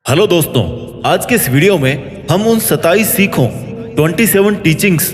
Hello दोस्तों, आज के इस वीडियो में हम उन 27 सीखों 27 टीचिंग्स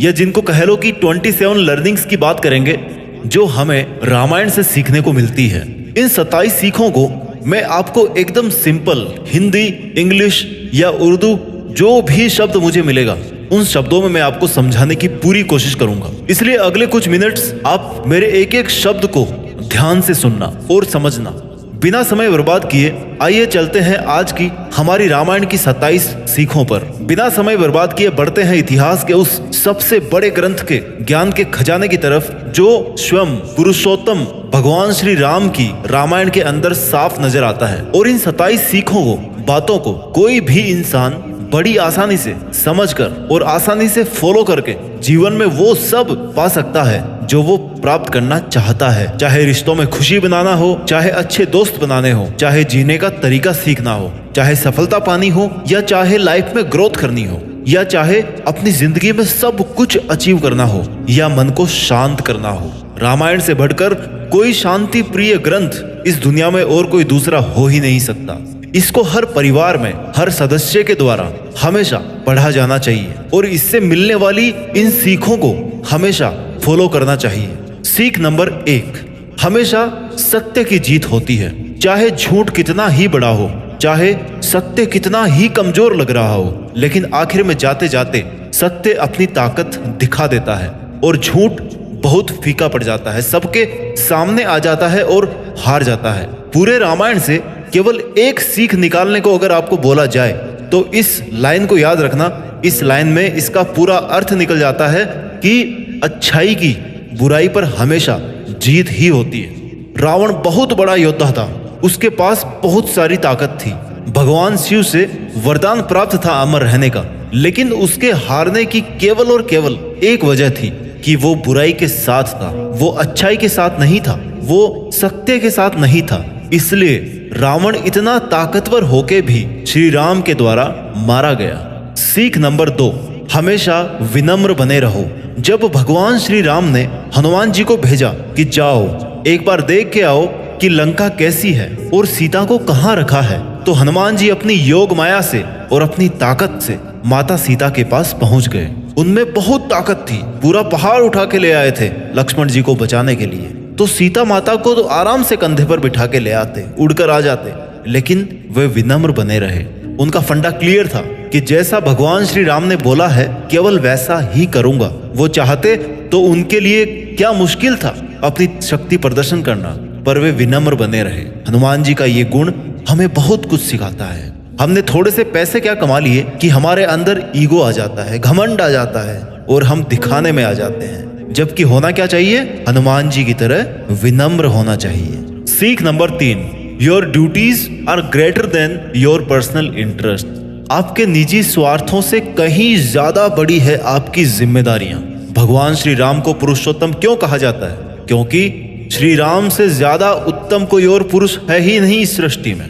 या जिनको कह लो कि 27 लर्निंग्स की बात करेंगे जो हमें रामायण से सीखने को मिलती है। इन 27 सीखों को मैं आपको एकदम सिंपल हिंदी, इंग्लिश या उर्दू जो भी शब्द मुझे मिलेगा उन शब्दों में मैं आपको समझाने की पूरी कोशिश करूंगा। इसलिए अगले कुछ मिनट्स आप मेरे एक एक शब्द को ध्यान से सुनना और समझना। बिना समय बर्बाद किए आइए चलते हैं आज की हमारी रामायण की 27 सीखों पर। बिना समय बर्बाद किए बढ़ते हैं इतिहास के उस सबसे बड़े ग्रंथ के ज्ञान के खजाने की तरफ जो स्वयं पुरुषोत्तम भगवान श्री राम की रामायण के अंदर साफ नजर आता है। और इन 27 सीखों को, बातों को कोई भी इंसान बड़ी आसानी से समझकर और आसानी से फॉलो करके जीवन में वो सब पा सकता है जो वो प्राप्त करना चाहता है। चाहे रिश्तों में खुशी बनाना हो, चाहे अच्छे दोस्त बनाने हो, चाहे जीने का तरीका सीखना हो, चाहे सफलता पानी हो, या चाहे लाइफ में ग्रोथ करनी हो, या चाहे अपनी जिंदगी में सब कुछ अचीव करना हो, या मन को शांत करना हो। रामायण से बढ़कर कोई शांति प्रिय ग्रंथ इस दुनिया में और कोई दूसरा हो ही नहीं सकता। इसको हर परिवार में हर सदस्य के द्वारा हमेशा पढ़ा जाना चाहिए और इससे मिलने वाली इन सीखों को हमेशा फॉलो करना चाहिए। सीख नंबर 1, हमेशा सत्य की जीत होती है। चाहे झूठ कितना ही बड़ा हो, चाहे सत्य कितना ही कमजोर लग रहा हो, लेकिन आखिर में जाते जाते सत्य अपनी ताकत दिखा देता है और झूठ बहुत फीका पड़ जाता है, सबके सामने आ जाता है और हार जाता है। पूरे रामायण से केवल एक सीख निकालने को अगर आपको बोला जाए तो इस लाइन को याद रखना। इस लाइन में इसका पूरा अर्थ निकल जाता है कि अच्छाई की बुराई पर हमेशा जीत ही होती है। रावण बहुत बड़ा योद्धा था, उसके पास बहुत सारी ताकत थी, भगवान शिव से वरदान प्राप्त था अमर रहने का, लेकिन उसके हारने की केवल और केवल एक वजह थी कि वो बुराई के साथ था, वो अच्छाई के साथ नहीं था, वो सत्य के साथ नहीं था। इसलिए रावण इतना ताकतवर होके भी श्री राम के द्वारा मारा गया। सीख नंबर 2, हमेशा विनम्र बने रहो। जब भगवान श्री राम ने हनुमान जी को भेजा कि जाओ एक बार देख के आओ कि लंका कैसी है और सीता को कहाँ रखा है, तो हनुमान जी अपनी योग माया से और अपनी ताकत से माता सीता के पास पहुंच गए। उनमें बहुत ताकत थी, पूरा पहाड़ उठा के ले आए थे लक्ष्मण जी को बचाने के लिए। तो सीता माता को तो आराम से कंधे पर बिठा के ले आते, उड़कर आ जाते, लेकिन वे विनम्र बने रहे। उनका फंडा क्लियर था कि जैसा भगवान श्री राम ने बोला है केवल वैसा ही करूंगा। वो चाहते तो उनके लिए क्या मुश्किल था अपनी शक्ति प्रदर्शन करना, पर वे विनम्र बने रहे। हनुमान जी का ये गुण हमें बहुत कुछ सिखाता है। हमने थोड़े से पैसे क्या कमा लिए कि हमारे अंदर ईगो आ जाता है, घमंड आ जाता है और हम दिखाने में आ जाते हैं, जबकि होना क्या चाहिए? हनुमान जी की तरह विनम्र होना चाहिए। सीख number 3, your duties are greater than your personal interest. आपके निजी स्वार्थों से कहीं ज्यादा बड़ी है आपकी जिम्मेदारियां। भगवान श्री राम को पुरुषोत्तम क्यों कहा जाता है? क्योंकि श्री राम से ज्यादा उत्तम कोई और पुरुष है ही नहीं इस सृष्टि में।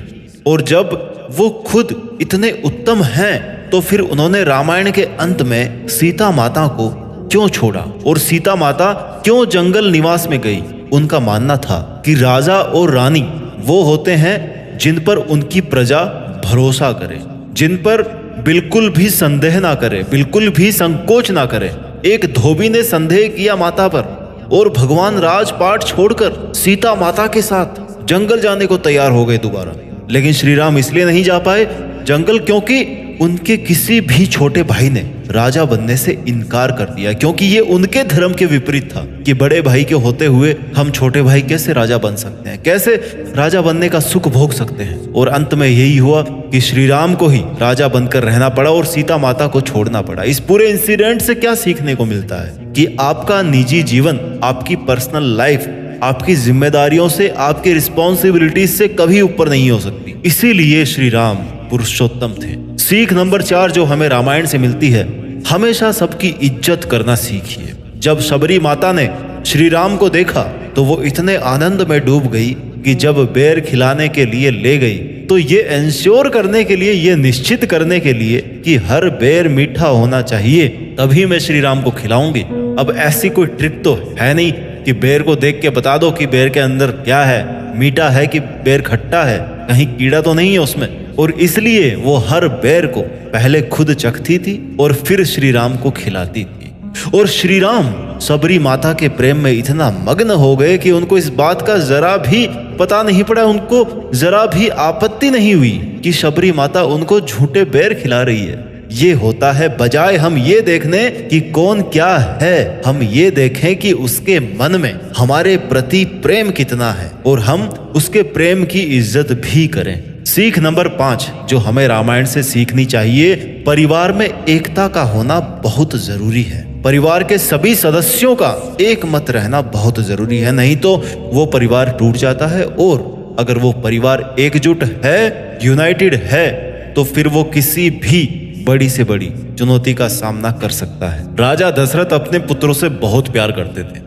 और जब वो खुद इतने उत्तम हैं तो फिर उन्होंने रामायण के अंत में सीता माता को क्यों छोड़ा और सीता माता क्यों जंगल निवास में गई? उनका मानना था कि राजा और रानी वो होते हैं जिन पर उनकी प्रजा भरोसा करे, जिन पर बिल्कुल भी संदेह ना करे, बिल्कुल भी संकोच ना करे। एक धोबी ने संदेह किया माता पर और भगवान राजपाट छोड़कर सीता माता के साथ जंगल जाने को तैयार हो गए दोबारा। लेकिन श्री राम इसलिए नहीं जा पाए जंगल क्योंकि उनके किसी भी छोटे भाई ने राजा बनने से इनकार कर दिया, क्योंकि ये उनके धर्म के विपरीत था कि बड़े भाई के होते हुए हम छोटे भाई कैसे राजा बन सकते हैं, कैसे राजा बनने का सुख भोग सकते हैं। और अंत में यही हुआ कि श्री राम को ही राजा बनकर रहना पड़ा और सीता माता को छोड़ना पड़ा। इस पूरे इंसिडेंट से क्या सीखने को मिलता है कि आपका निजी जीवन, आपकी पर्सनल लाइफ आपकी जिम्मेदारियों से, आपकी रिस्पॉन्सिबिलिटीज से कभी ऊपर नहीं हो सकती। इसीलिए श्री राम पुरुषोत्तम थे। सीख नंबर 4 जो हमें रामायण से मिलती है, हमेशा सबकी इज्जत करना सीखिए। जब शबरी माता ने श्री राम को देखा तो वो इतने आनंद में डूब गई कि जब बेर खिलाने के लिए ले गई तो ये इंश्योर करने के लिए, ये निश्चित करने के लिए कि हर बेर मीठा होना चाहिए तभी मैं श्री राम को खिलाऊंगी। अब ऐसी कोई ट्रिक तो है नहीं कि बेर को देख के बता दो कि बेर के अंदर क्या है, मीठा है कि बेर खट्टा है, कहीं कीड़ा तो नहीं है उसमें। और इसलिए वो हर बेर को पहले खुद चखती थी और फिर श्री राम को खिलाती थी। और श्री राम सबरी माता के प्रेम में इतना मग्न हो गए कि उनको इस बात का जरा भी पता नहीं पड़ा, उनको जरा भी आपत्ति नहीं हुई कि शबरी माता उनको झूठे बेर खिला रही है। ये होता है बजाय हम ये देखने कि कौन क्या है, हम ये देखें कि उसके मन में हमारे प्रति प्रेम कितना है और हम उसके प्रेम की इज्जत भी करें। सीख नंबर 5 जो हमें रामायण से सीखनी चाहिए, परिवार में एकता का होना बहुत जरूरी है। परिवार के सभी सदस्यों का एक मत रहना बहुत जरूरी है, नहीं तो वो परिवार टूट जाता है। और अगर वो परिवार एकजुट है, यूनाइटेड है, तो फिर वो किसी भी बड़ी से बड़ी चुनौती का सामना कर सकता है। राजा दशरथ अपने पुत्रों से बहुत प्यार करते थे।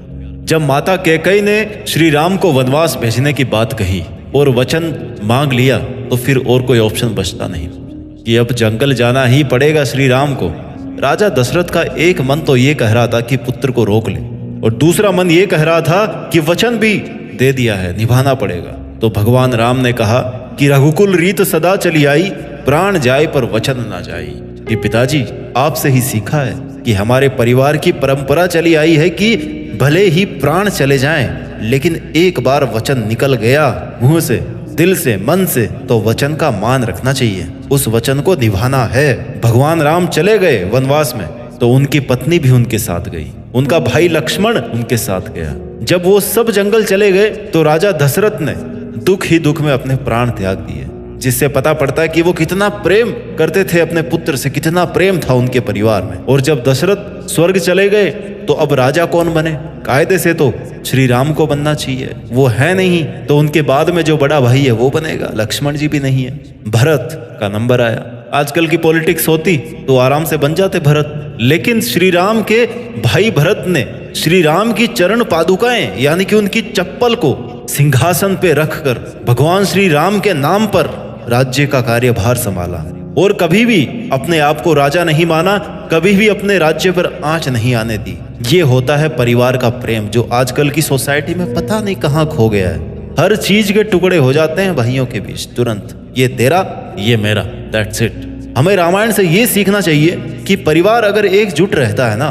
जब माता कैकेयी ने श्री राम को वनवास भेजने की बात कही और वचन मांग लिया, तो फिर और कोई ऑप्शन बचता नहीं कि अब जंगल जाना ही पड़ेगा श्री राम को। राजा दशरथ का एक मन तो ये कह रहा था कि पुत्र को रोक ले, और दूसरा मन ये कह रहा था कि वचन भी दे दिया है, निभाना पड़ेगा। तो भगवान राम ने कहा कि रघुकुल रीत सदा चली आई, प्राण जाए पर वचन ना जाए। कि पिताजी आपसे ही सीखा है कि हमारे परिवार की परंपरा चली आई है कि भले ही प्राण चले जाएं, लेकिन एक बार वचन निकल गया मुंह से, दिल से, मन से, तो वचन का मान रखना चाहिए, उस वचन को निभाना है। भगवान राम चले गए वनवास में तो उनकी पत्नी भी उनके साथ गई, उनका भाई लक्ष्मण उनके साथ गया। जब वो सब जंगल चले गए तो राजा दशरथ ने दुख ही दुख में अपने प्राण त्याग दिए, जिससे पता पड़ता है कि वो कितना प्रेम करते थे अपने पुत्र से, कितना प्रेम था उनके परिवार में। और जब दशरथ स्वर्ग चले गए तो अब राजा कौन बने? कायदे से तो श्री राम को बनना चाहिए, वो है नहीं, तो उनके बाद में जो बड़ा भाई है वो बनेगा। लक्ष्मण जी भी नहीं है, भरत का नंबर आया। आजकल की पॉलिटिक्स होती तो आराम से बन जाते भरत, लेकिन श्री राम के भाई भरत ने श्री राम की चरण पादुकाएं यानी कि उनकी चप्पल को सिंहासन पे रखकर भगवान श्री राम के नाम पर राज्य का कार्यभार संभाला। और कभी भी अपने आप को राजा नहीं माना, कभी भी अपने राज्य पर आंच नहीं आने दी। ये होता है परिवार का प्रेम, जो आजकल की सोसाइटी में पता नहीं कहाँ खो गया है। हर चीज के टुकड़े हो जाते हैं भाइयों के बीच तुरंत, ये तेरा ये मेरा, दैट्स इट। हमें रामायण से ये सीखना चाहिए कि परिवार अगर एकजुट रहता है ना,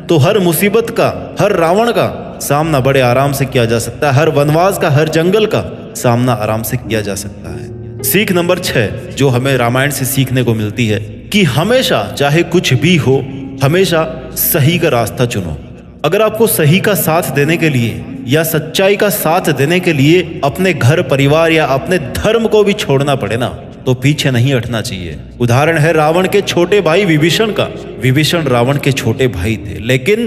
तो हर मुसीबत का, हर रावण का सामना बड़े आराम से किया जा सकता है, हर वनवास का, हर जंगल का सामना आराम से किया जा सकता है। सीख नंबर 6 जो हमें रामायण से सीखने को मिलती है कि हमेशा चाहे कुछ भी हो, हमेशा सही का रास्ता चुनो। अगर आपको सही का साथ देने के लिए या सच्चाई का साथ देने के लिए अपने घर परिवार या अपने धर्म को भी छोड़ना पड़े ना, तो पीछे नहीं हटना चाहिए। उदाहरण है रावण के छोटे भाई विभीषण का। विभीषण रावण के छोटे भाई थे, लेकिन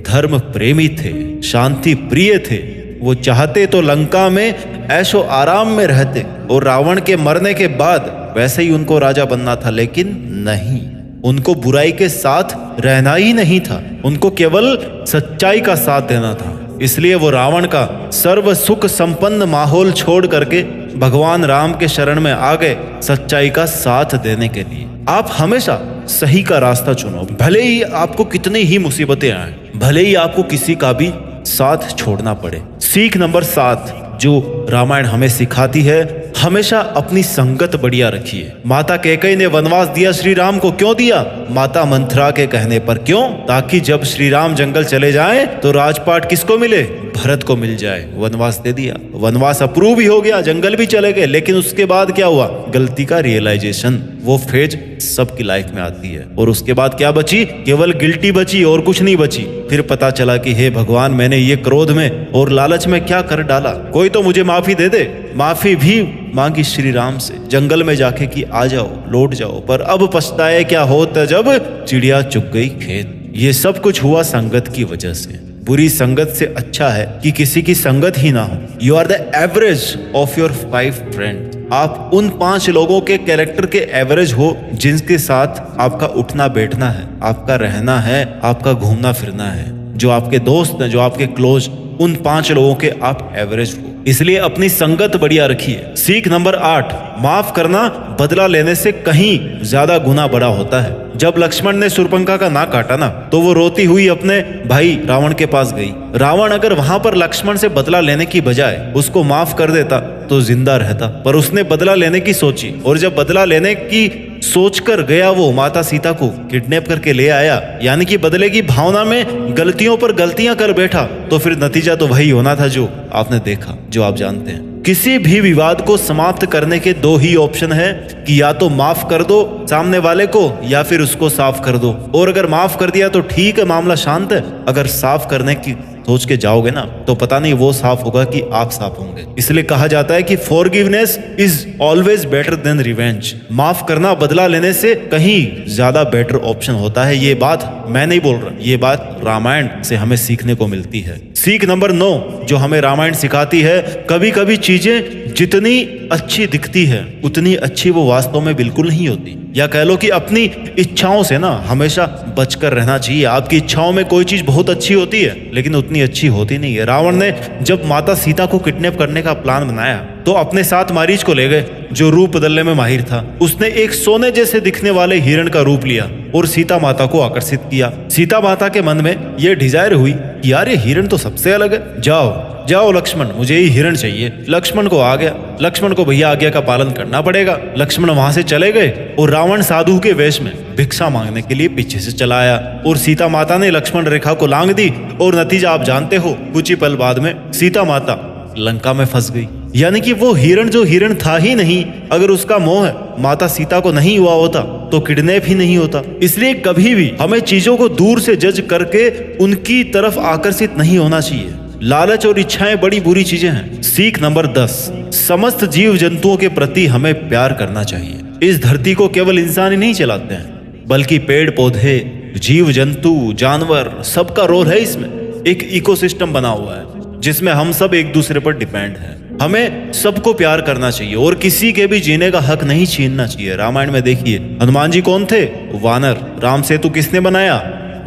धर्म प्रेमी थे, शांति प्रिय थे। वो चाहते तो लंका में ऐशो आराम में रहते और रावण के मरने के बाद वैसे ही उनको राजा बनना था, लेकिन नहीं, उनको बुराई के साथ रहना ही नहीं था, उनको केवल सच्चाई का साथ देना था। इसलिए वो रावण का सर्व सुख संपन्न माहौल छोड़ करके भगवान राम के शरण में आ गए सच्चाई का साथ देने के लिए। आप हमेशा सही का रास्ता चुनो, भले ही आपको कितनी ही मुसीबतें आए, भले ही आपको किसी का भी साथ छोड़ना पड़े। सीख नंबर 7 जो रामायण हमें सिखाती है, हमेशा अपनी संगत बढ़िया रखिए। माता कैकेयी ने वनवास दिया श्री राम को, क्यों दिया? माता मंथरा के कहने पर। क्यों? ताकि जब श्री राम जंगल चले जाएं तो राजपाट किसको मिले? भरत को मिल जाए। वनवास दे दिया, वनवास अप्रूव भी हो गया, जंगल भी चले गए, लेकिन उसके बाद क्या हुआ? गलती का रियलाइजेशन, वो फेज सबकी लाइफ में आती है। और उसके बाद क्या बची? केवल गिल्टी बची और कुछ नहीं बची। फिर पता चला कि हे भगवान, मैंने ये क्रोध में और लालच में क्या कर डाला, कोई तो मुझे माफी दे दे। माफी भी मांगी श्री राम से जंगल में जाके कि आ जाओ, लौट जाओ, पर अब पछताए क्या होता जब चिड़िया चुग गई खेत। ये सब कुछ हुआ संगत की वजह से। बुरी संगत से अच्छा है कि किसी की संगत ही ना हो। You are the average of your 5 friend. आप उन 5 लोगों के कैरेक्टर के एवरेज हो जिनके साथ आपका उठना बैठना है, आपका रहना है, आपका घूमना फिरना है। जो आपके दोस्त हैं, जो आपके क्लोज, उन 5 लोगों के आप एवरेज हो। इसलिए अपनी संगत बढ़िया रखिए। सीख नंबर 8, माफ करना बदला लेने से कहीं ज्यादा गुना बड़ा होता है। जब लक्ष्मण ने शूर्पणखा का नाक काटा ना, तो वो रोती हुई अपने भाई रावण के पास गई। रावण अगर वहां पर लक्ष्मण से बदला लेने की बजाय उसको माफ कर देता तो जिंदा रहता, पर उसने बदला लेने की सोची, और जब बदला लेने की सोचकर गया वो माता सीता को किडनैप करके ले आया, यानी कि बदले की भावना में गलतियों पर गलतियां कर बैठा, तो फिर नतीजा तो वही होना था जो आपने देखा, जो आप जानते हैं। किसी भी विवाद को समाप्त करने के दो ही ऑप्शन है कि या तो माफ कर दो सामने वाले को या फिर उसको साफ कर दो। और अगर माफ कर दिया तो ठीक है, मामला शांत है। अगर साफ करने की सोच के जाओगे ना तो पता नहीं वो साफ होगा कि आप साफ होंगे। इसलिए कहा जाता है कि forgiveness is always better than revenge. माफ करना बदला लेने से कहीं ज्यादा बेटर ऑप्शन होता है। ये बात मैं नहीं बोल रहा, ये बात रामायण से हमें सीखने को मिलती है। सीख नंबर 9 जो हमें रामायण सिखाती है, कभी कभी चीजें जितनी अच्छी दिखती है उतनी अच्छी वो वास्तव में बिल्कुल नहीं होती। या कह लो कि अपनी इच्छाओं से ना हमेशा बचकर रहना चाहिए। आपकी इच्छाओं में कोई चीज बहुत अच्छी होती है लेकिन उतनी अच्छी होती नहीं है। रावण ने जब माता सीता को किडनैप करने का प्लान बनाया तो अपने साथ मारीच को ले गए जो रूप बदलने में माहिर था। उसने एक सोने जैसे दिखने वाले हिरण का रूप लिया और सीता माता को आकर्षित किया। सीता माता के मन में यह डिजायर हुई कि यार ये हिरण तो सबसे अलग है, जाओ जाओ लक्ष्मण, मुझे ही हिरण चाहिए। लक्ष्मण को आ गया, लक्ष्मण को भैया आज्ञा का पालन करना पड़ेगा। लक्ष्मण वहां से चले गए और रावण साधु के वेश में भिक्षा मांगने के लिए पीछे से चला आया और सीता माता ने लक्ष्मण रेखा को लांग दी और नतीजा आप जानते हो, कुछ ही पल बाद में सीता माता लंका में फंस गई। यानी कि वो हिरण जो हिरण था ही नहीं, अगर उसका मोह माता सीता को नहीं हुआ होता तो किडनैप ही नहीं होता। इसलिए कभी भी हमें चीजों को दूर से जज करके उनकी तरफ आकर्षित नहीं होना चाहिए। लालच और इच्छाएं बड़ी बुरी चीजें हैं। सीख नंबर 10, समस्त जीव जंतुओं के प्रति हमें प्यार करना चाहिए। इस धरती को केवल इंसान ही नहीं चलाते हैं बल्कि पेड़ पौधे, जीव जंतु, जानवर, सबका रोल है इसमें। एक इकोसिस्टम बना हुआ है जिसमें हम सब एक दूसरे पर डिपेंड हैं। हमें सबको प्यार करना चाहिए और किसी के भी जीने का हक नहीं छीनना चाहिए। रामायण में देखिए हनुमान जी कौन थे? वानर। राम सेतु किसने बनाया?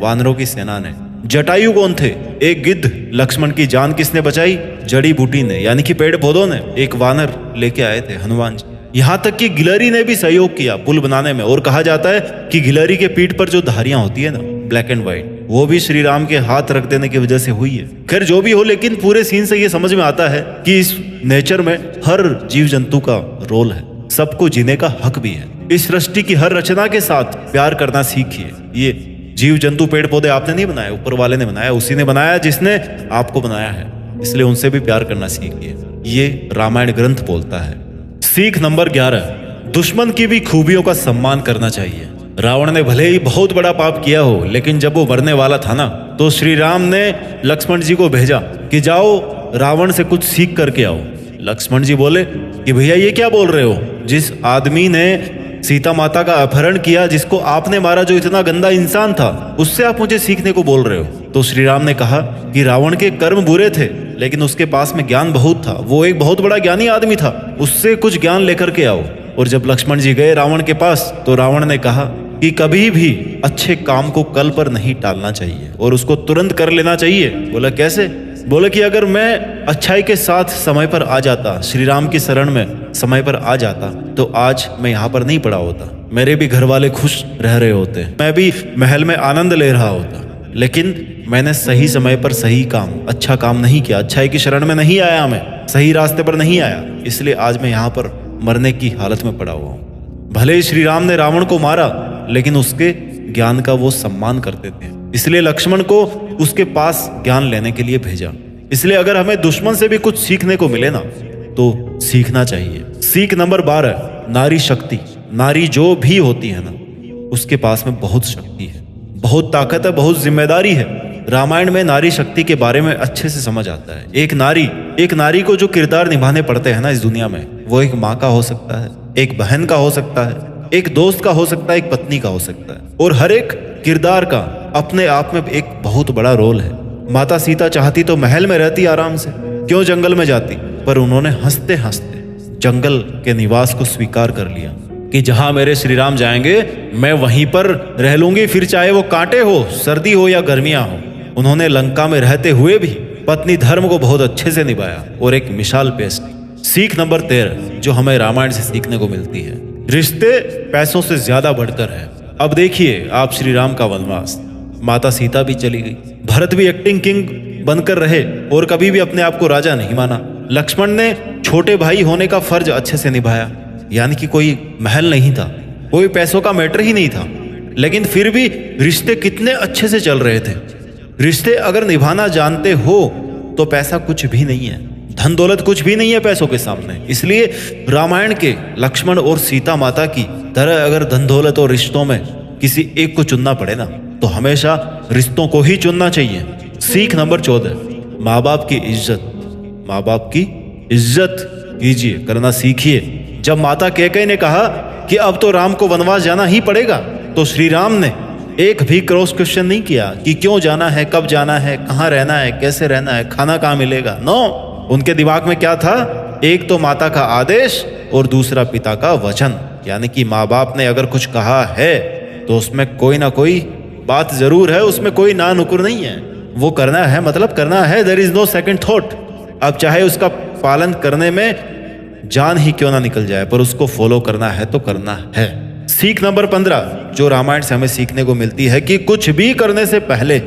वानरों की सेना ने। जटायु कौन थे? एक गिद्ध। लक्ष्मण की जान किसने बचाई? जड़ी बूटी ने, यानी कि पेड़ पौधों ने। एक वानर लेके आए थे हनुमान जी। यहाँ तक कि गिलहरी ने भी सहयोग किया पुल बनाने में, और कहा जाता है कि गिलहरी के पीठ पर जो धारियां होती है ना, ब्लैक एंड व्हाइट, वो भी श्री राम के हाथ रख देने की वजह से हुई है। खैर जो भी हो, लेकिन पूरे सीन से ये समझ में आता है कि इस नेचर में हर जीव जंतु का रोल है, सबको जीने का हक भी है। इस सृष्टि की हर रचना के साथ प्यार करना सीखिए। ये जीव जंतु पेड़ पौधे आपने नहीं बनाए, ऊपर वाले ने बनाया, उसी ने बनाया जिसने आपको बनाया है, इसलिए उनसे भी प्यार करना सीखिए। ये रामायण ग्रंथ बोलता है। सीख नंबर 11, दुश्मन की भी खूबियों का सम्मान करना चाहिए। रावण ने भले ही बहुत बड़ा पाप किया हो, लेकिन जब वो मरने वाला था ना, तो श्री राम ने लक्ष्मण जी को भेजा कि जाओ रावण से कुछ सीख करके आओ। लक्ष्मण जी बोले कि भैया ये क्या बोल रहे हो? जिस आदमी ने सीता माता का अपहरण किया, जिसको आपने मारा, जो इतना गंदा इंसान था, उससे आप मुझे सीखने को बोल रहे हो? तो श्री राम ने कहा कि रावण के कर्म बुरे थे लेकिन उसके पास में ज्ञान बहुत था, वो एक बहुत बड़ा ज्ञानी आदमी था, उससे कुछ ज्ञान लेकर के आओ। और जब लक्ष्मण जी गए रावण के पास तो रावण ने कहा कि कभी भी अच्छे काम को कल पर नहीं टालना चाहिए और उसको तुरंत कर लेना चाहिए। बोला कैसे? बोले कि अगर मैं अच्छाई के साथ समय पर आ जाता, श्री राम की शरण में समय पर आ जाता, तो आज मैं यहाँ पर नहीं पड़ा होता, मेरे भी घर वाले खुश रह रहे होते, मैं भी महल में आनंद ले रहा होता। लेकिन मैंने सही समय पर सही काम, अच्छा काम नहीं किया, अच्छाई की शरण में नहीं आया, मैं सही रास्ते पर नहीं आया, इसलिए आज मैं यहाँ पर मरने की हालत में पड़ा हुआ हूँ। भले ही श्री राम ने रावण को मारा, लेकिन उसके ज्ञान का वो सम्मान करते थे, इसलिए लक्ष्मण को उसके पास ज्ञान लेने के लिए भेजा। इसलिए अगर हमें दुश्मन से भी कुछ सीखने को मिले ना, तो सीखना चाहिए। सीख नंबर 12, नारी शक्ति। नारी जो भी होती है ना, उसके पास में बहुत शक्ति है, बहुत ताकत है, बहुत जिम्मेदारी है। रामायण में नारी शक्ति के बारे में अच्छे से समझ आता है। एक नारी को जो किरदार निभाने पड़ते हैं ना इस दुनिया में, वो एक माँ का हो सकता है, एक बहन का हो सकता है, एक दोस्त का हो सकता है, एक पत्नी का हो सकता है, और हर एक किरदार का अपने आप में एक बहुत बड़ा रोल है। माता सीता चाहती तो महल में रहती आराम से, क्यों जंगल में जाती? पर उन्होंने हंसते हंसते जंगल के निवास को स्वीकार कर लिया कि जहां मेरे श्री राम जाएंगे मैं वहीं पर रह लूंगी, फिर चाहे वो कांटे हो, सर्दी हो या गर्मियां हो। उन्होंने लंका में रहते हुए भी पत्नी धर्म को बहुत अच्छे से निभाया और एक मिसाल पेश की। सीख नंबर 13 जो हमें रामायण से सीखने को मिलती है, रिश्ते पैसों से ज्यादा बढ़कर है। अब देखिए आप श्री राम का वनवास, माता सीता भी चली गई, भरत भी एक्टिंग किंग बनकर रहे और कभी भी अपने आप को राजा नहीं माना। लक्ष्मण ने छोटे भाई होने का फर्ज अच्छे से निभाया, यानी कि कोई महल नहीं था, कोई पैसों का मैटर ही नहीं था, लेकिन फिर भी रिश्ते कितने अच्छे से चल रहे थे। रिश्ते अगर निभाना जानते हो तो पैसा कुछ भी नहीं है, धन दौलत कुछ भी नहीं है पैसों के सामने। इसलिए रामायण के लक्ष्मण और सीता माता की तरह अगर धन दौलत और रिश्तों में किसी एक को चुनना पड़े ना, तो हमेशा रिश्तों को ही चुनना चाहिए। सीख नंबर 14, माँ बाप की इज्जत। माँ बाप की इज्जत कीजिए, करना सीखिए। जब माता कैकेयी ने कहा कि अब तो राम को वनवास जाना ही पड़ेगा, तो श्री राम ने एक भी क्रॉस क्वेश्चन नहीं किया कि क्यों जाना है, कब जाना है, कहाँ रहना है, कैसे रहना है, खाना कहाँ मिलेगा। नो, उनके दिमाग में क्या था, एक तो माता का आदेश और दूसरा पिता का वचन। यानी कि माँ बाप ने अगर कुछ कहा है तो उसमें कोई ना कोई बात जरूर है, उसमें कोई ना नुकुर नहीं है, वो करना है मतलब करना है। There is no second thought. अब चाहे उसका पालन करने में जान ही क्यों ना निकल जाए, पर उसको फॉलो करना है तो करना है। सीख नंबर 15 जो रामायण से हमें सीखने को मिलती है कि कुछ भी करने से पहले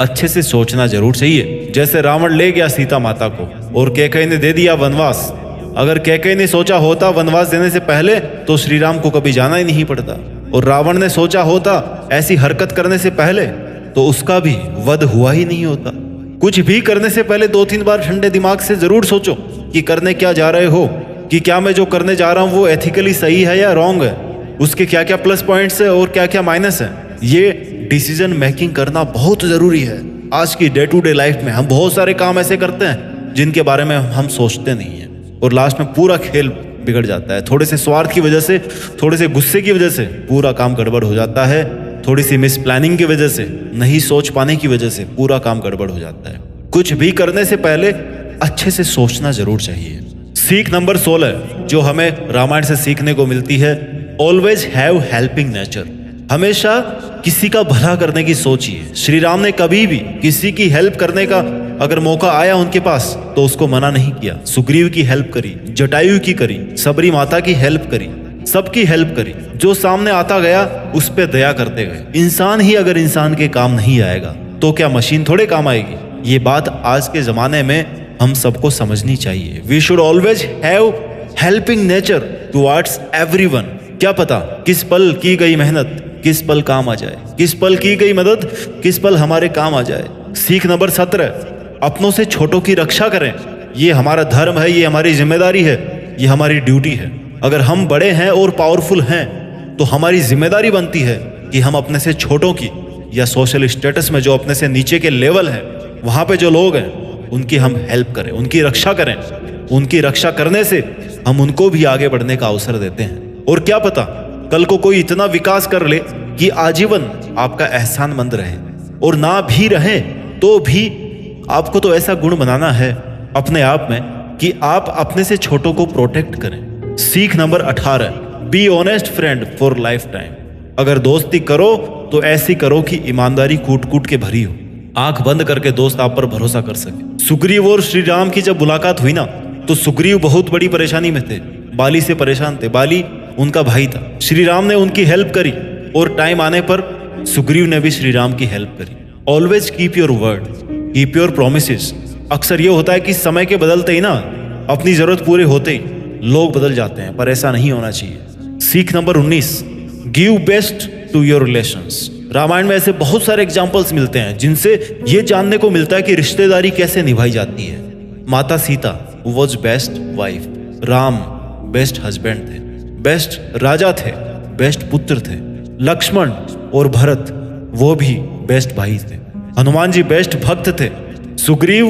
अच्छे से सोचना जरूर चाहिए। जैसे रावण ले गया सीता माता को और कैकेयी ने दे दिया वनवास। अगर कैकेयी ने सोचा होता वनवास देने से पहले तो श्री राम को कभी जाना ही नहीं पड़ता, और रावण ने सोचा होता ऐसी हरकत करने से पहले तो उसका भी वध हुआ ही नहीं होता। कुछ भी करने से पहले 2-3 बार ठंडे दिमाग से जरूर सोचो कि करने क्या जा रहे हो, कि क्या मैं जो करने जा रहा हूं वो एथिकली सही है या रॉन्ग है, उसके क्या क्या प्लस पॉइंट्स है और क्या क्या माइनस है। ये डिसीजन मेकिंग करना बहुत जरूरी है। आज की डे टू डे लाइफ में हम बहुत सारे काम ऐसे करते हैं जिनके बारे में हम सोचते नहीं हैं, और लास्ट में पूरा खेल बिगड़ जाता है। थोड़े से स्वार्थ की वजह से, थोड़े से गुस्से की वजह से पूरा काम गड़बड़ हो जाता है। थोड़ी सी मिस प्लानिंग की वजह से, नहीं सोच पाने की वजह से पूरा काम गड़बड़ हो जाता है। कुछ भी करने से पहले अच्छे से सोचना जरूर चाहिए। सीख नंबर 16 जो हमें रामायण से सीखने को मिलती है, ऑलवेज हैव हेल्पिंग नेचर। हमेशा किसी का भला करने की सोचिए। श्री राम ने कभी भी किसी की हेल्प करने का अगर मौका आया उनके पास तो उसको मना नहीं किया। सुग्रीव की हेल्प करी, जटायु की करी, सबरी माता की हेल्प करी, सबकी हेल्प करी। जो सामने आता गया उस पे दया करते गए। इंसान ही अगर इंसान के काम नहीं आएगा तो क्या मशीन थोड़े काम आएगी। ये बात आज के जमाने में हम सबको समझनी चाहिए। We should always have helping nature towards everyone. क्या पता किस पल की गई मेहनत किस पल काम आ जाए, किस पल की गई मदद किस पल हमारे काम आ जाए। सीख नंबर 17 अपनों से छोटों की रक्षा करें। ये हमारा धर्म है, ये हमारी जिम्मेदारी है, ये हमारी ड्यूटी है। अगर हम बड़े हैं और पावरफुल हैं तो हमारी जिम्मेदारी बनती है कि हम अपने से छोटों की या सोशल स्टेटस में जो अपने से नीचे के लेवल है वहां पे जो लोग हैं उनकी हम हेल्प करें, उनकी रक्षा करें। उनकी रक्षा करने से हम उनको भी आगे बढ़ने का अवसर देते हैं। और क्या पता कल को कोई इतना विकास कर ले कि आजीवन आपका एहसानमंद रहे, और ना भी रहे तो भी आपको तो ऐसा गुण बनाना है अपने आप में कि आप अपने से छोटों को प्रोटेक्ट करें। सीख number 18 be honest friend for life time. अगर दोस्ती करो तो ऐसी करो कि ईमानदारी कूट कूट के भरी हो, आंख बंद करके दोस्त आप पर भरोसा कर सके। सुग्रीव और श्री राम की जब मुलाकात हुई ना तो सुग्रीव बहुत बड़ी परेशानी में थे, बाली से परेशान थे। बाली उनका भाई था। श्री राम ने उनकी हेल्प करी और टाइम आने पर सुग्रीव ने भी श्री राम की हेल्प करी। Always keep your word, keep your promises. अक्सर ये होता है कि समय के बदलते ही ना, अपनी जरूरत पूरे होते ही लोग बदल जाते हैं, पर ऐसा नहीं होना चाहिए। सीख number 19 give best to your relations. Ramayana में ऐसे बहुत सारे एग्जाम्पल्स मिलते हैं जिनसे ये जानने को मिलता है कि रिश्तेदारी कैसे निभाई जाती है। माता Sita was best wife, Ram best husband थे, बेस्ट राजा थे, बेस्ट पुत्र थे। लक्ष्मण और भरत वो भी बेस्ट भाई थे। हनुमान जी बेस्ट भक्त थे। सुग्रीव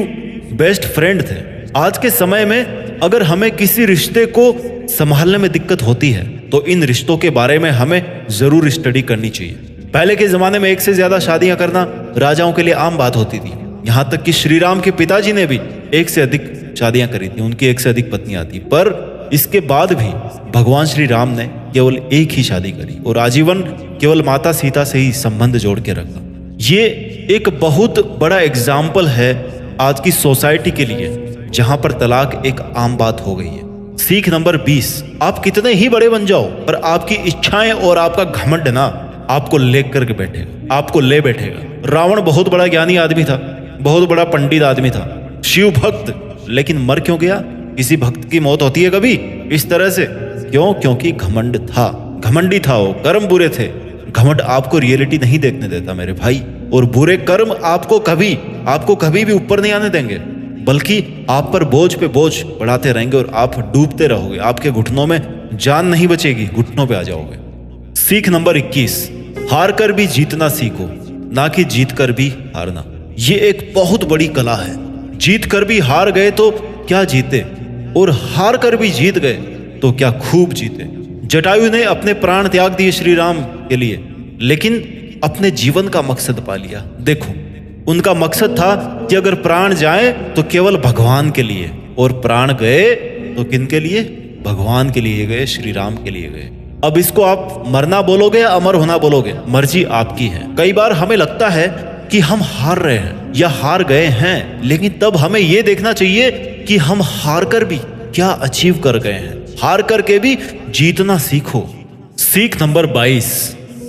बेस्ट फ्रेंड थे। आज के समय में अगर हमें किसी रिश्ते को संभालने में दिक्कत होती है तो इन रिश्तों के बारे में हमें जरूर स्टडी करनी चाहिए। पहले के जमाने में एक से ज्यादा शादियां करना राजाओं के लिए आम बात होती थी। यहां तक कि श्री राम के पिताजी ने भी एक से अधिक शादियां करी थी, उनकी एक से अधिक पत्नियां थी। पर इसके बाद भी भगवान श्री राम ने केवल एक ही शादी करी और आजीवन केवल माता सीता से ही संबंध जोड़ के रखा। ये एक बहुत बड़ा एग्जाम्पल है आज की सोसाइटी के लिए, जहां पर तलाक एक आम बात हो गई है। सीख नंबर 20 आप कितने ही बड़े बन जाओ पर आपकी इच्छाएं और आपका घमंड ना आपको ले करके बैठेगा, आपको ले बैठेगा। रावण बहुत बड़ा ज्ञानी आदमी था, बहुत बड़ा पंडित आदमी था, शिव भक्त, लेकिन मर क्यों गया? किसी भक्त की मौत होती है कभी इस तरह से? क्यों? क्योंकि घमंड था, घमंडी था वो, कर्म बुरे थे। घमंड आपको रियलिटी नहीं देखने देता मेरे भाई, और बुरे कर्म आपको कभी भी ऊपर नहीं आने देंगे, बल्कि आप पर बोझ पे बोझ बढ़ाते रहेंगे और आप डूबते रहोगे। आपके घुटनों में जान नहीं बचेगी, घुटनों पे आ जाओगे। सीख नंबर 21, हार कर भी जीतना सीखो, ना कि जीत कर भी हारना। ये एक बहुत बड़ी कला है। जीत कर भी हार गए तो क्या जीते, और हार कर भी जीत गए तो क्या खूब जीते। जटायु ने अपने प्राण त्याग दिए श्री राम के लिए, लेकिन अपने जीवन का मकसद पा लिया। देखो, उनका मकसद था कि अगर प्राण जाए तो केवल भगवान के लिए, और प्राण गए तो किन के लिए? भगवान के लिए गए, श्री राम के लिए गए। अब इसको आप मरना बोलोगे या अमर होना बोलोगे, मर्जी आपकी है। कई बार हमें लगता है कि हम हार रहे हैं या हार गए हैं, लेकिन तब हमें यह देखना चाहिए कि हम हार कर भी क्या अचीव कर गए हैं। हार करके भी जीतना सीखो। सीख नंबर 22,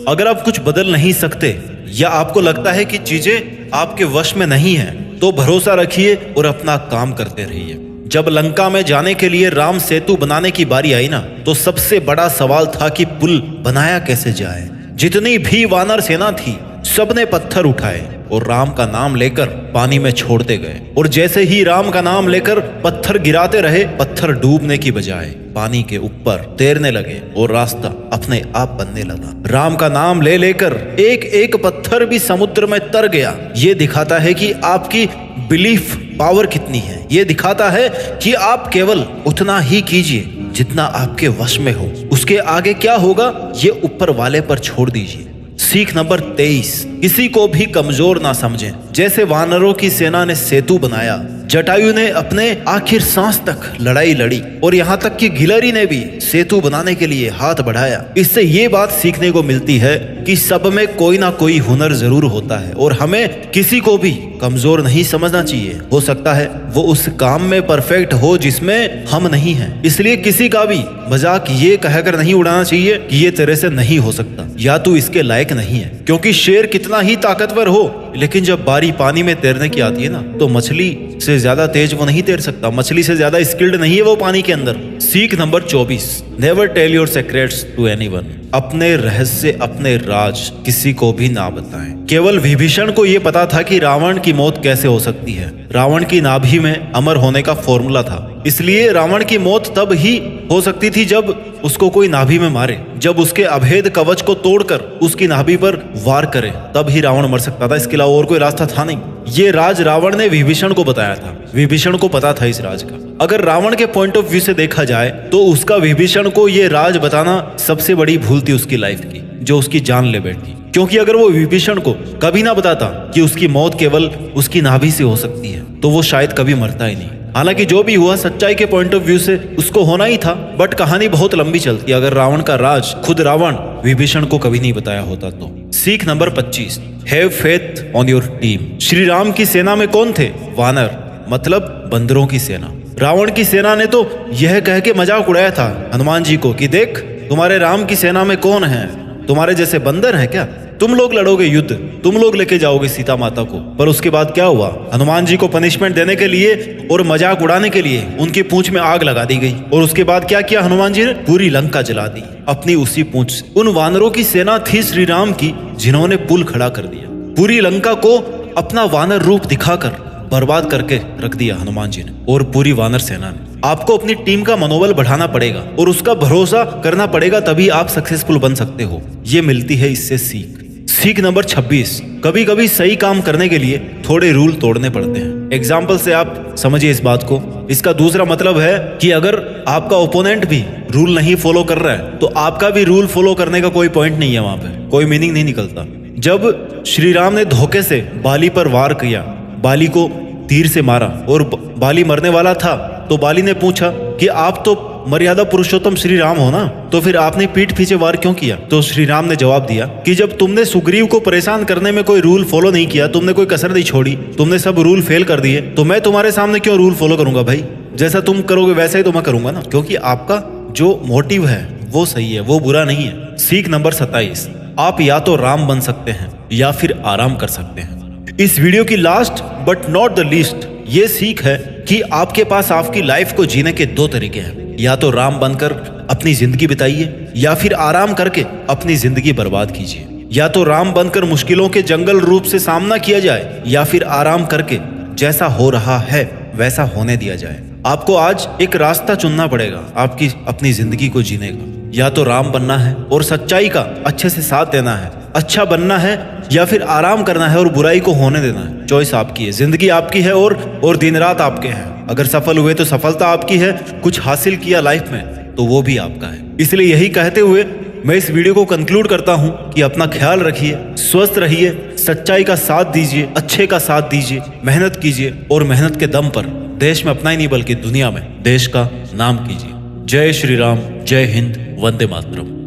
अगर आप कुछ बदल नहीं सकते या आपको लगता है कि चीजें आपके वश में नहीं है, तो भरोसा रखिए और अपना काम करते रहिए। जब लंका में जाने के लिए राम सेतु बनाने की बारी आई ना, तो सबसे बड़ा सवाल था कि पुल बनाया कैसे जाए। जितनी भी वानर सेना थी, सबने पत्थर उठाए और राम का नाम लेकर पानी में छोड़ते गए, और जैसे ही राम का नाम लेकर पत्थर गिराते रहे, पत्थर डूबने की बजाय पानी के ऊपर तैरने लगे और रास्ता अपने आप बनने लगा। राम का नाम ले लेकर एक एक पत्थर भी समुद्र में तर गया। ये दिखाता है कि आपकी बिलीफ पावर कितनी है। ये दिखाता है कि आप केवल उतना ही कीजिए जितना आपके वश में हो, उसके आगे क्या होगा ये ऊपर वाले पर छोड़ दीजिए। सीख नंबर 23, किसी को भी कमजोर ना समझें। जैसे वानरों की सेना ने सेतु बनाया, जटायु ने अपने आखिर सांस तक लड़ाई लड़ी, और यहाँ तक कि गिलहरी ने भी सेतु बनाने के लिए हाथ बढ़ाया। इससे ये बात सीखने को मिलती है कि सब में कोई ना कोई हुनर जरूर होता है, और हमें किसी को भी कमजोर नहीं समझना चाहिए। हो सकता है वो उस काम में परफेक्ट हो जिसमें हम नहीं हैं। इसलिए किसी का भी मजाक ये कहकर नहीं उड़ाना चाहिए कि ये तेरे से नहीं हो सकता या तू इसके लायक नहीं है, क्योंकि शेर कितना ही ताकतवर हो, लेकिन जब बारी पानी में तैरने की आती है ना, तो मछली से ज्यादा तेज वो नहीं तैर सकता, मछली से ज्यादा स्किल्ड नहीं है वो पानी के अंदर। सीख number 24, never tell your secrets to anyone. अपने रहस्य, अपने राज किसी को भी ना बताएं। केवल विभीषण को यह पता था कि रावण की मौत कैसे हो सकती है। रावण की नाभि में अमर होने का फॉर्मूला था, इसलिए रावण की मौत तब ही हो सकती थी जब उसको कोई नाभि में मारे, जब उसके अभेद कवच को तोड़कर उसकी नाभि पर वार करे, तब ही रावण मर सकता था। इसके अलावा और कोई रास्ता था नहीं। ये राज रावण ने विभीषण को बताया था, विभीषण को पता था इस राज का। अगर रावण के पॉइंट ऑफ व्यू से देखा जाए तो उसका विभीषण को ये राज बताना सबसे बड़ी भूल थी उसकी लाइफ की, जो उसकी जान ले बैठी। क्योंकि अगर वो विभीषण को कभी ना बताता कि उसकी मौत केवल उसकी नाभि से हो सकती है, तो वो शायद कभी मरता ही नहीं। हालांकि जो भी हुआ सच्चाई के पॉइंट ऑफ व्यू से उसको होना ही था, बट कहानी बहुत लंबी चलती अगर रावण का राज खुद रावण विभीषण को कभी नहीं बताया होता तो। सीख number 25, have faith on your team. Shri Ram की सेना में कौन थे? वानर, मतलब बंदरों की सेना। रावण की सेना ने तो यह कह के मजाक उड़ाया था हनुमान जी को कि देख, तुम्हारे राम की सेना में कौन है? तुम्हारे जैसे बंदर है क्या? तुम लोग लड़ोगे युद्ध, तुम लोग लेके जाओगे सीता माता को। पर उसके बाद क्या हुआ? हनुमान जी को पनिशमेंट देने के लिए और मजाक उड़ाने के लिए उनकी पूंछ में आग लगा दी गई, और उसके बाद क्या किया हनुमान जी ने? पूरी लंका जला दी अपनी उसी पूंछ से। उन वानरों की सेना थी श्री राम की, जिन्होंने पुल खड़ा कर दिया। पूरी लंका को अपना वानर रूप दिखाकर बर्बाद करके रख दिया हनुमान जी ने और पूरी वानर सेना ने। आपको अपनी टीम का मनोबल बढ़ाना पड़ेगा और उसका भरोसा करना पड़ेगा, तभी आप सक्सेसफुल बन सकते हो। ये मिलती है इससे सीख। सीख नंबर 26, कभी कभी सही काम करने के लिए थोड़े रूल तोड़ने पड़ते हैं। एग्जाम्पल से आप समझिए इस बात को। इसका दूसरा मतलब है कि अगर आपका ओपोनेंट भी रूल नहीं फॉलो कर रहा है, तो आपका भी रूल फॉलो करने का कोई पॉइंट नहीं है, वहां पे कोई मीनिंग नहीं निकलता। जब श्री राम ने धोखे से बाली पर वार किया, बाली को तीर से मारा और बाली मरने वाला था, तो बाली ने पूछा कि आप तो मर्यादा पुरुषोत्तम श्री राम हो ना, तो फिर आपने पीठ पीछे वार क्यों किया? तो श्री राम ने जवाब दिया कि जब तुमने सुग्रीव को परेशान करने में कोई रूल फॉलो नहीं किया, तुमने कोई कसर नहीं छोड़ी, तुमने सब रूल फेल कर दिए, तो मैं तुम्हारे सामने क्यों रूल फॉलो करूंगा भाई? जैसा तुम करोगे वैसा ही तो मैं करूंगा ना, क्योंकि आपका जो मोटिव है वो सही है, वो बुरा नहीं है। सीख नंबर 27, आप या तो राम बन सकते हैं या फिर आराम कर सकते हैं। इस वीडियो की last but not the least ये सीख है कि आपके पास आपकी लाइफ को जीने के दो तरीके हैं। या तो राम बनकर अपनी जिंदगी बिताइए या फिर आराम करके अपनी जिंदगी बर्बाद कीजिए। या तो राम बनकर मुश्किलों के जंगल रूप से सामना किया जाए या फिर आराम करके जैसा हो रहा है वैसा होने दिया जाए। आपको आज एक रास्ता चुनना पड़ेगा आपकी अपनी जिंदगी को जीने का। या तो राम बनना है और सच्चाई का अच्छे से साथ देना है, अच्छा बनना है, या फिर आराम करना है और बुराई को होने देना है। चॉइस आपकी है, जिंदगी आपकी है और दिन रात आपके हैं। अगर सफल हुए तो सफलता आपकी है, कुछ हासिल किया लाइफ में तो वो भी आपका है। इसलिए यही कहते हुए मैं इस वीडियो को कंक्लूड करता हूं कि अपना ख्याल रखिए, स्वस्थ रहिए, सच्चाई का साथ दीजिए, अच्छे का साथ दीजिए, मेहनत कीजिए और मेहनत के दम पर देश में अपना ही नहीं बल्कि दुनिया में देश का नाम कीजिए। जय श्री राम, जय हिंद, वंदे मातरम।